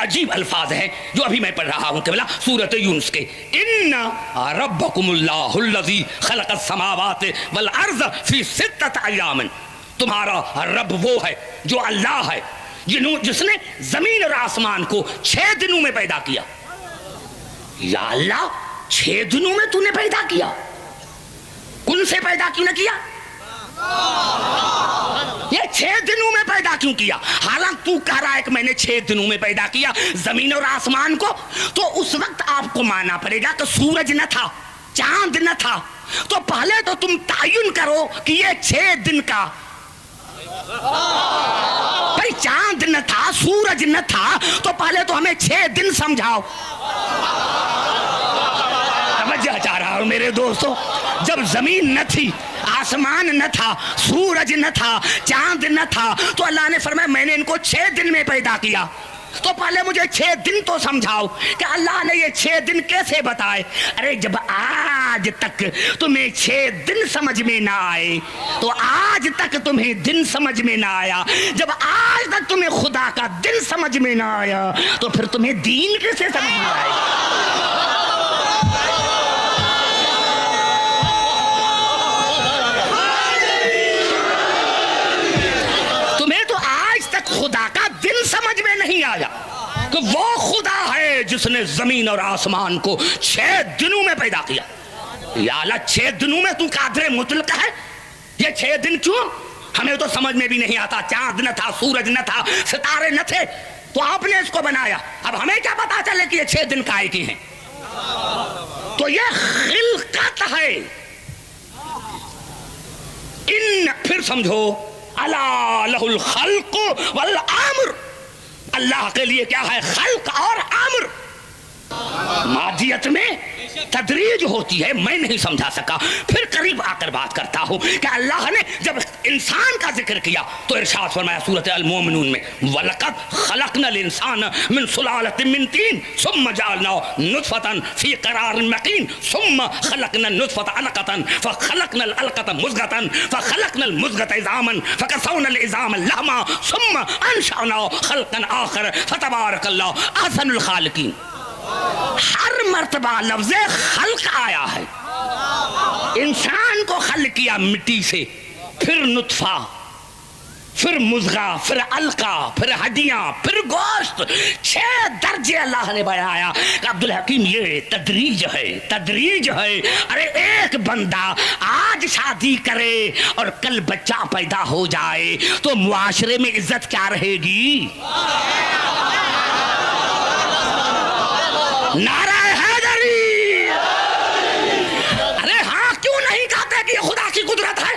अजीब अल्फाज हैं जो अभी मैं पढ़ रहा हूं केवल सूरत यूनुस के। इन्ना रब्बकुमुल्लाहुल्लज़ी खलक़स समावाति वल अर्ज़ फी सित्तति अय्यामिन, तुम्हारा रब वो है जो अल्लाह है जिसने जमीन और आसमान को 6 दिनों में पैदा किया। या अल्लाह 6 दिनों में तूने पैदा किया, कौन से पैदा क्यों न किया? ये 6 दिनों में पैदा क्यों किया? हालांकि तू कह रहा है कि मैंने 6 दिनों में पैदा किया जमीन और आसमान को, तो उस वक्त आपको मानना पड़ेगा कि सूरज न था, चांद न था, तो पहले तो तुम तायुन करो कि ये 6 दिन का, भाई चांद न था, सूरज न था, तो पहले तो हमें 6 दिन समझाओ। तवज्जो चाह रहा हूं मेरे दोस्तों, जब जमीन न थी, आसमान न था, सूरज न था, चांद न था, तो अल्लाह ने फरमाया मैंने इनको 6 दिन में पैदा किया, तो पहले मुझे 6 दिन तो समझाओ कि अल्लाह ने ये 6 दिन कैसे बताए। अरे जब आज तक तुम्हें 6 दिन समझ में ना आए, तो आज तक तुम्हें दिन समझ में ना आया, जब आज तक तुम्हें खुदा का दिन समझ में ना आया, तो फिर तुम्हें दीन कैसे समझ में आएगा? खुदा का दिन समझ में नहीं आया कि वो खुदा है जिसने जमीन और आसमान को 6 दिनों में पैदा किया। या अल्लाह 6 दिनों में तू कादरे मुतलक है? ये 6 दिन क्यों? हमें तो समझ में भी नहीं आता, चांद न था, सूरज न था, सितारे न थे, तो आपने इसको बनाया, अब हमें क्या पता चले कि ये 6 दिन काय की हैं? तो ये खिलकत है। इन फिर समझो, अला लहुल खल्क़ वल अम्र, अल्लाह के लिए क्या है? खल्क़ और अम्र। मादियत में तदरीज होती है, मैं नहीं समझा सका, फिर करीब आकर बात करता हूं कि अल्लाह ने जब इंसान का जिक्र किया तो इरशाद फरमाया सूरत अल मोमिनून में, वलक़द खलक़नल इंसान मिन सुलालतिन मिन तीन सुम्मा जअलनाहु नुतफ़तन फ़ी क़रारिन मकीन सुम्मा खलक़नल नुतफ़ता अलक़तन फ़खलक़नल अलक़ता मुज़ग़तन फ़खलक़नल मुज़ग़ता इज़ामन फ़कसौनल इज़ाम लहमा सुम्मा अंशअनाहु खल्क़न आख़र फ़तबारकल्लाहु अहसनुल ख़ालिक़ीन। हर मर्तबा लफ्ज़ खल्क आया है। इंसान को खल्क किया मिट्टी से, फिर नुत्फा, फिर मुज़गा, फिर अलका, फिर हड्डियां, फिर गोश्त, 6 दर्जे अल्लाह ने बनाया। अब्दुल हकीम ये तदरीज है, तदरीज है। अरे एक बंदा आज शादी करे और कल बच्चा पैदा हो जाए तो मुआशरे में इज्जत क्या रहेगी? नारा हैदरी। अरे हाँ, क्यों नहीं कहते कि ये खुदा की कुदरत है?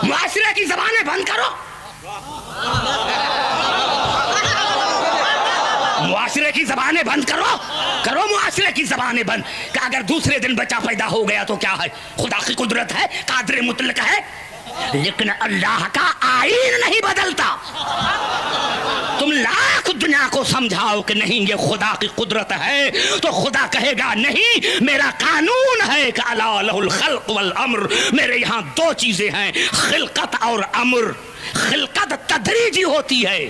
मुआशरे की जबानें बंद करो, मुआशरे की जबानें बंद करो, करो मुआशरे की जबानें बंद। कि अगर दूसरे दिन बच्चा पैदा हो गया तो क्या है? खुदा की कुदरत है, कादर मुतलक है, लेकिन अल्लाह का आईन नहीं बदलता। तुम लाख दुनिया को समझाओ कि नहीं ये खुदा की कुदरत है, तो खुदा कहेगा नहीं, मेरा कानून है कि अला लहुल खल्क़ वल अम्र, मेरे यहाँ 2 चीजें हैं, खिलकत और अम्र। खिलकत तदरीजी होती है,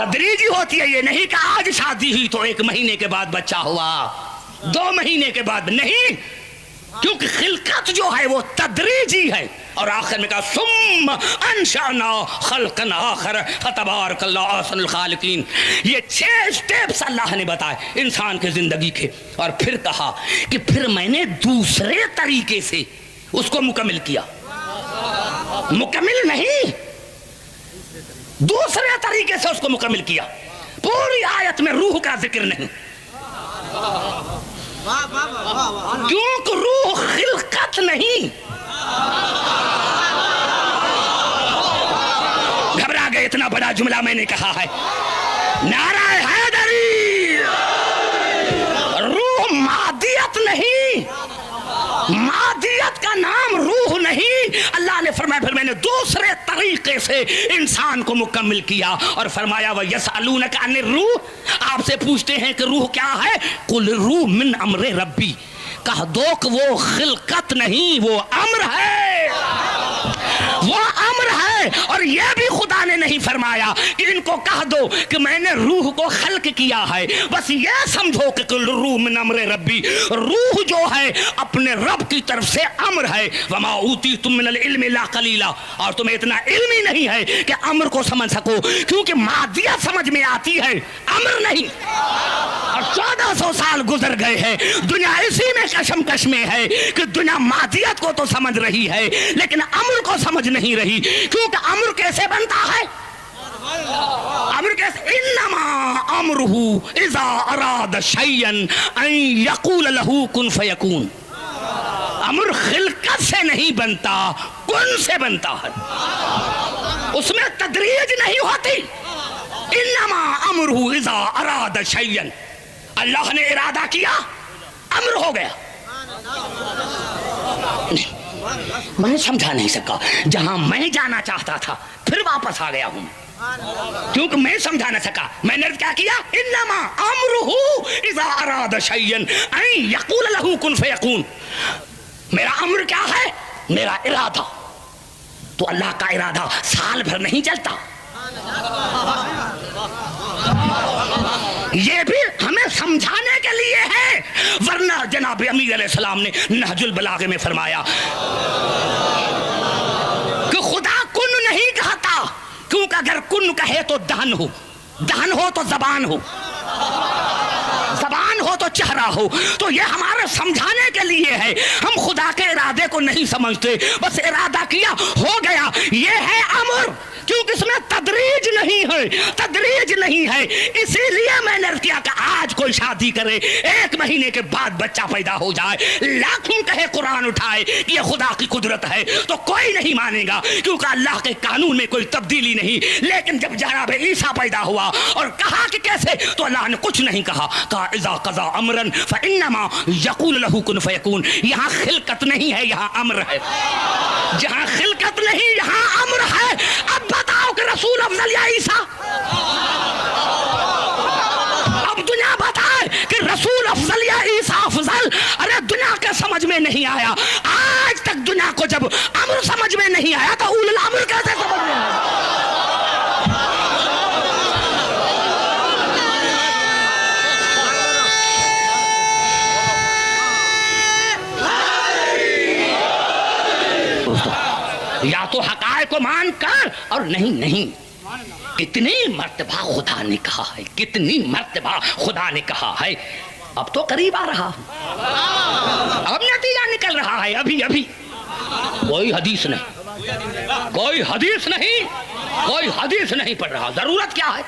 तदरीजी होती है। ये नहीं कि आज शादी हुई तो 1 महीने के बाद बच्चा हुआ, 2 महीने के बाद नहीं, क्योंकि खिलकत जो है वो तदरीजी है। और आखिर में कहा सुम्मा अंशअना खल्क़न आखर फतबारकल्लाहु अहसनुल ख़ालिक़ीन। ये 6 स्टेप्स अल्लाह ने बताए इंसान के जिंदगी के, और फिर कहा कि फिर मैंने दूसरे तरीके से उसको मुकम्मिल किया। मुकम्मिल नहीं, दूसरे तरीके से उसको मुकम्मिल किया। पूरी आयत में रूह का जिक्र नहीं, क्योंकि रूह खिलकत नहीं। घबरा गए, इतना बड़ा जुमला मैंने कहा है। नारा हैदरी। रूह मादियत नहीं, मादियत का नाम रूह नहीं। अल्लाह ने फरमाया फिर मैंने दूसरे तरीके से इंसान को मुकम्मिल किया और फरमाया व यसअलूनका अनिर रूह, आपसे पूछते हैं कि रूह क्या है? कुल रूह मिन अम्रे रब्बी, कह दो कि वो खिलकत नहीं, वो अम्र है, वो अम्र है। है। और यह भी खुदा ने नहीं फरमाया कि इनको कह दो कि मैंने रूह को खल्क किया है, बस यह समझो कि रूह मिन अम्र रब्बी, रूह जो है अपने रब की तरफ से अम्र है। वमा ऊतीतुम मिनल इल्मि इल्ला कलीला, और तुम्हें इतना इल्म ही नहीं है कि अम्र को समझ सको, क्योंकि मादियत समझ में आती है, अम्र नहीं। और 1400 साल गुजर गए हैं, दुनिया इसी में कशमकश में है कि दुनिया मादियत को तो समझ रही है लेकिन अम्र को समझ नहीं रही। क्योंकि अम्र कैसे बनता है? अम्र कैसे? इन्नमा अम्रुहु इज़ा अराद शैयन अन यक़ूल लहू कुन फयकून। अम्र खिलकत से नहीं बनता, कुन से बनता है। उसमें तदरीज नहीं होती। इन्नमा अम्रुहु इज़ा अराद शैयन, अल्लाह ने इरादा किया, अम्र हो गया। नहीं, मैं समझा नहीं सका। जहां मैं जाना चाहता था फिर वापस आ गया हूं, क्योंकि मैं समझा न सका। मैंने क्या किया? इन्नमा अम्रुहु इज़ा अराद शैयन अन यक़ूल लहू कुन फयकून। मेरा अम्र क्या है? मेरा इरादा। तो अल्लाह का इरादा साल भर नहीं चलता। ये भी हमें समझाने के लिए है, वरना जनाब अमीर अलैहिस्सलाम ने नहजुल बलागे में फरमाया कि खुदा कुन नहीं कहता, क्योंकि अगर कुन कहे तो दहन हो, दहन हो तो जबान हो, जबान हो तो चेहरा हो। तो ये हमारे समझाने के लिए है। हम खुदा के इरादे को नहीं समझते, बस इरादा किया, हो गया। ये है अम्र, क्योंकि इसमें तदरीज नहीं है, तदरीज नहीं है। इसीलिए मैंने किया कि आज कोई शादी करे, 1 महीने के बाद बच्चा पैदा हो जाए, लाखों कहे कुरान उठाए कि ये खुदा की कुदरत है, तो कोई नहीं मानेगा, क्योंकि अल्लाह के कानून में कोई तब्दीली नहीं। लेकिन जब जनाब ईसा पैदा हुआ और कहा कि कैसे, तो अल्लाह ने कुछ नहीं कहा इज़ा क़ज़ा अमरन फ़इन्नमा यक़ूल लहू कुन फ़यकून। यहाँ खिलकत नहीं है, यहाँ अम्र है। जहाँ खिलकत नहीं, यहाँ अम्र है। अब बताओ कि रसूल अफजल या ईसा? अब दुनिया बताए कि रसूल अफजल या ईसा अफजल? अरे दुनिया के समझ में नहीं आया। आज तक दुनिया को जब अम्र समझ में नहीं आया तो उलुल अम्र कैसे समझ में आया? या तो हक़ाइक़ को मान कर, और नहीं। कितनी मर्तबा खुदा ने कहा है, कितनी मर्तबा खुदा ने कहा है। अब तो करीब आ रहा हूं, अब नतीजा निकल रहा है। अभी अभी कोई हदीस नहीं, कोई हदीस नहीं, कोई हदीस नहीं पढ़ रहा। जरूरत क्या है?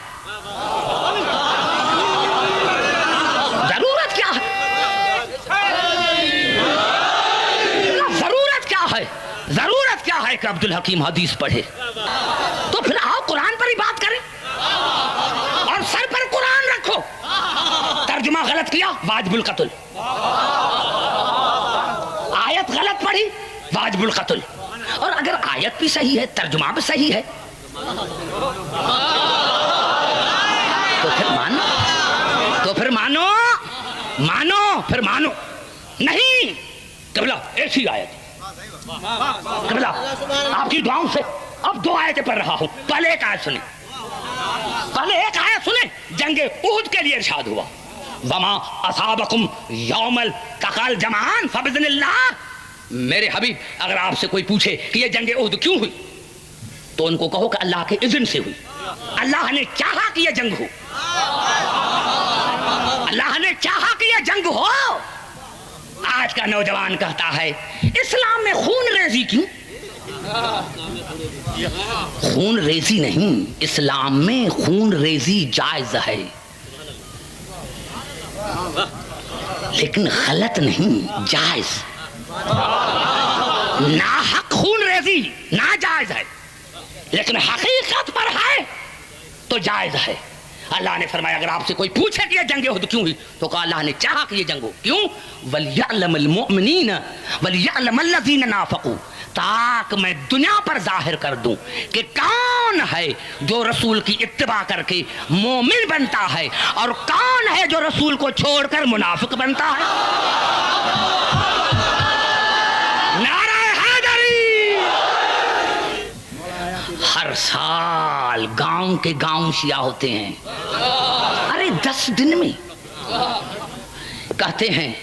जरूरत क्या है? जरूरत क्या है? जरूरत क्या है कि अब्दुल हकीम हदीस पढ़े? तो फिर आओ कुरान पर ही बात करें, और सर पर कुरान रखो। तर्जुमा गलत किया, वाजिबुल कत्ल। आयत गलत पढ़ी, वाजिबुल कत्ल। और अगर आयत भी सही है, तर्जुमा भी सही है, तो फिर मानो, तो फिर मानो, मानो, फिर मानो। नहीं कबला ऐसी आयत, कबला आपकी दुआओं से अब 2 आयतें पढ़ रहा हूं। पहले एक आयत सुने, पहले एक आयत सुने। जंगे उहुद के लिए इरशाद हुआ, वमा असाबकुम यौमल तक़ल जमान फबिज़्निल्लाह। मेरे हबीब, अगर आपसे कोई पूछे कि ये जंगे उहुद क्यों हुई, तो उनको कहो कि अल्लाह के इज़्न से हुई। अल्लाह ने चाहा कि यह जंग हो, अल्लाह ने चाहा कि यह जंग हो। आज का नौजवान कहता है इस्लाम में खून रेजी क्यों? खून रेजी नहीं, इस्लाम में खून रेजी जायज है, लेकिन गलत नहीं, जायज। नाहक खून रेजी नाजायज है, लेकिन हकीकत पर है तो जायज है। अल्लाह ने फरमाया अगर आपसे कोई पूछे कि ये जंग उहद क्यों हुई, तो कहा अल्लाह ने चाहा कि ये जंग हो। क्यों? वलियअलमल मुमिनीन वलियअलमल लज़ीना नाफ़क़ू, ताकि मैं दुनिया पर जाहिर कर दूं कि कौन है जो रसूल की इत्तिबा करके मोमिन बनता है और कौन है जो रसूल को छोड़कर मुनाफिक बनता है। नारा हैदरी, हर साल गांव के गांव शिया होते हैं। अरे 10 दिन में कहते हैं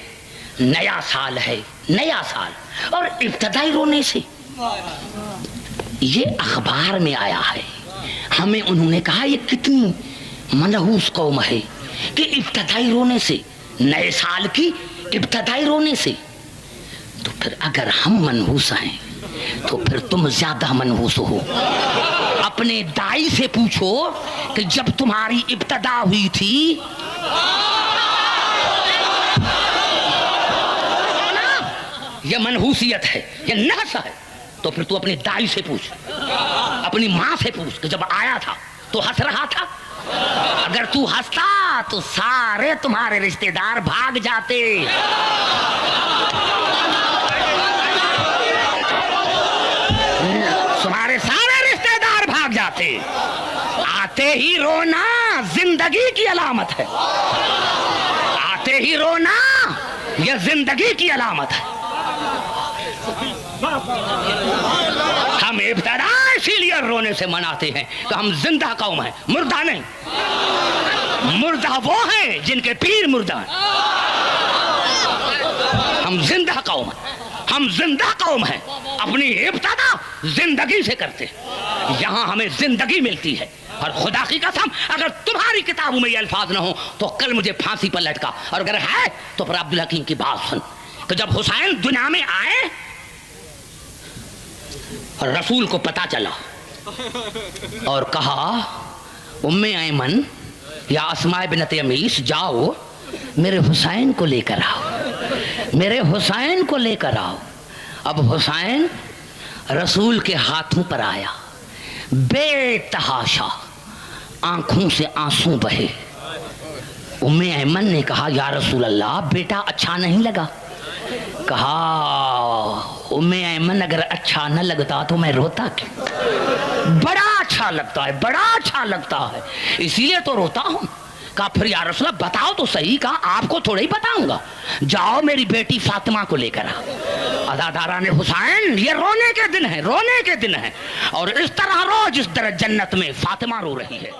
नया साल है, नया साल, और इब्तदाई रोने से ये अखबार में आया है। हमें उन्होंने कहा ये कितनी मनहूस कौम है कि इब्तदाई रोने से, नए साल की इब्तदाई रोने से। तो फिर अगर हम मनहूस हैं तो फिर तुम ज्यादा मनहूस हो। अपने दाई से पूछो कि जब तुम्हारी इब्तदा हुई थी ये मनहूसियत है, ये नहस है, तो फिर तू अपनी दाई से पूछ, अपनी माँ से पूछ कि जब आया था तो हंस रहा था। अगर तू हंसता तो सारे तुम्हारे रिश्तेदार भाग जाते। तुम्हारे सारे रिश्तेदार भाग जाते। आते ही रोना जिंदगी की अलामत है, आते ही रोना यह जिंदगी की अलामत है। हम इब्तदा इसीलिए रोने से मनाते हैं कि हम जिंदा कौम हैं, मुर्दा नहीं। मुर्दा वो हैं जिनके पीर मुर्दा हैं। हम जिंदा कौम हैं, हम जिंदा कौम हैं। अपनी इब्तदा जिंदगी से करते हैं, यहां हमें जिंदगी मिलती है। और खुदा की कसम अगर तुम्हारी किताबों में ये अल्फाज ना हो तो कल मुझे फांसी पर लटका। और अगर है तो फिर अब्दुल हकीम की बात सुन कि जब हुसैन दुनिया में आए और रसूल को पता चला और कहा उम्मे ऐमन या अस्मा बिनत यमीस जाओ मेरे हुसैन को लेकर आओ, मेरे हुसैन को लेकर आओ। अब हुसैन रसूल के हाथों पर आया, बेतहाशा आंखों से आंसू बहे। उम्मे ऐमन ने कहा या रसूल अल्लाह बेटा अच्छा नहीं लगा। कहा उम्मे ऐमन अगर अच्छा न लगता तो मैं रोता क्यों? बड़ा अच्छा लगता है, बड़ा अच्छा लगता है, इसीलिए तो रोता हूं। कहा फिर या रसूल अल्लाह बताओ तो सही। कहा आपको थोड़ा ही बताऊंगा, जाओ मेरी बेटी फातिमा को लेकर आओ। अदादारा ने हुसैन ये रोने के दिन है, रोने के दिन है, और इस तरह रो जिस तरह जन्नत में फातिमा रो रही है।